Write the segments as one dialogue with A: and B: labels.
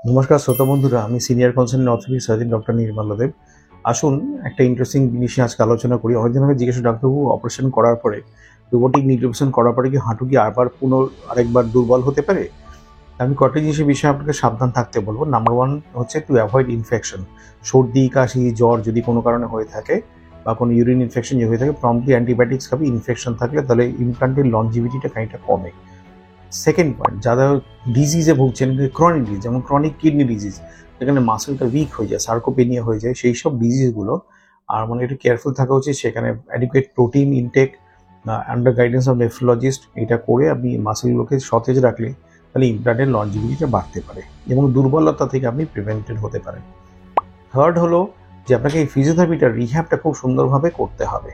A: নমস্কার শ্রোতা বন্ধুরা, আমি senior concern orthopaedic surgeon doctor Nirmal Deb. আসুন একটা ইন্টারেস্টিং জিনিস নিয়ে আজকে আলোচনা করি। অনেকদিন আগে জিজ্ঞাসা ডাক্তারবাবু, অপারেশন করার পরে রোবোটিক নি অপারেশন করার পরে কি হাঁটু কি আবার আরেকবার দুর্বল হতে পারে? আমি কয়েকটা জিনিসের বিষয়ে আপনাকে সাবধান থাকতে বলবো। নাম্বার ওয়ান হচ্ছে টু অ্যাভয়েড ইনফেকশন। সর্দি, কাশি, জ্বর যদি কোনো কারণে হয়ে থাকে বা কোনো ইউরিন ইনফেকশন যদি হয়ে থাকে, প্রম্পটলি অ্যান্টিবায়োটিক্স খাবে। ইনফেকশন থাকলে তাহলে ইমপ্লান্টের লনজিভিটিটা খানিকটা কমে। সেকেন্ড পয়েন্ট, যারা ডিজিজে ভুগছেন, ক্রনিক ডিজিজ, যেমন ক্রনিক কিডনি ডিজিজ, যেখানে মাসেলটা উইক হয়ে যায়, সার্কোপেনিয়া হয়ে যায়, সেই সব ডিজিজগুলো আর মানে একটু কেয়ারফুল থাকা উচিত। সেখানে adequate protein intake under guidance of nephrologist এটা করে আপনি মাসেলগুলোকে সতেজ রাখলে তাহলে ইমপ্লান্টের লনজিভিটিটা বাড়তে পারে এবং দুর্বলতা থেকে আপনি প্রিভেন্টেড হতে পারেন। থার্ড হলো যে আপনাকে এই ফিজিওথেরাপিটা রিহ্যাবটা খুব সুন্দরভাবে করতে হবে।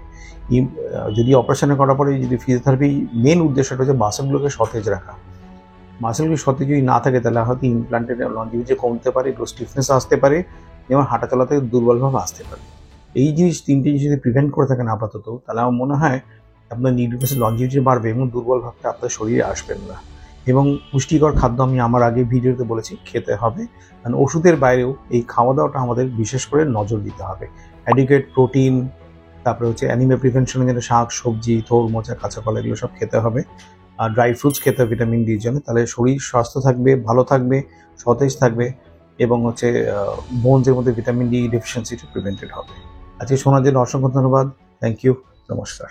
A: যদি অপারেশনে করার পরে যদি ফিজিওথেরাপি মেন উদ্দেশ্যটা হচ্ছে মাসেলগুলোকে সতেজ রাখা। মাসেলগুলো সতেজ যদি না থাকে তাহলে হয়তো ইমপ্লান্টের লনজিভিটি কমতে পারে, একটু স্টিফনেস আসতে পারে এবং হাঁটা চলাতে দুর্বলভাবে আসতে পারে। এই তিনটে জিনিস যদি প্রিভেন্ট করে থাকেন আপাতত, তাহলে আমার মনে হয় আপনার নিউরোপ্যাথি লনজিভিটি বাড়বে এবং দুর্বল ভাবটা আপনার শরীরে আসবেন না। এবং পুষ্টিকর খাদ্য আমি আমার আগে ভিডিওতে বলেছি খেতে হবে, কারণ ওষুধের বাইরেও এই খাওয়া দাওয়াটা আমাদের বিশেষ করে নজর দিতে হবে। অ্যাডিকুয়েট প্রোটিন, তারপরে হচ্ছে অ্যানিমিয়া প্রিভেনশনের জন্য শাক সবজি, তরমুজা, কাঁচা কলা, এগুলো সব খেতে হবে। আর ড্রাই ফ্রুটস খেতে হবে ভিটামিন ডির জন্য, তাহলে শরীর স্বাস্থ্য থাকবে, ভালো থাকবে, সতেজ থাকবে এবং হচ্ছে বোনসের মধ্যে ভিটামিন ডি ডেফিসিয়েন্সিটা প্রিভেন্টেড হবে। আজকে শোনার জন্য অসংখ্য ধন্যবাদ। Thank you. নমস্কার।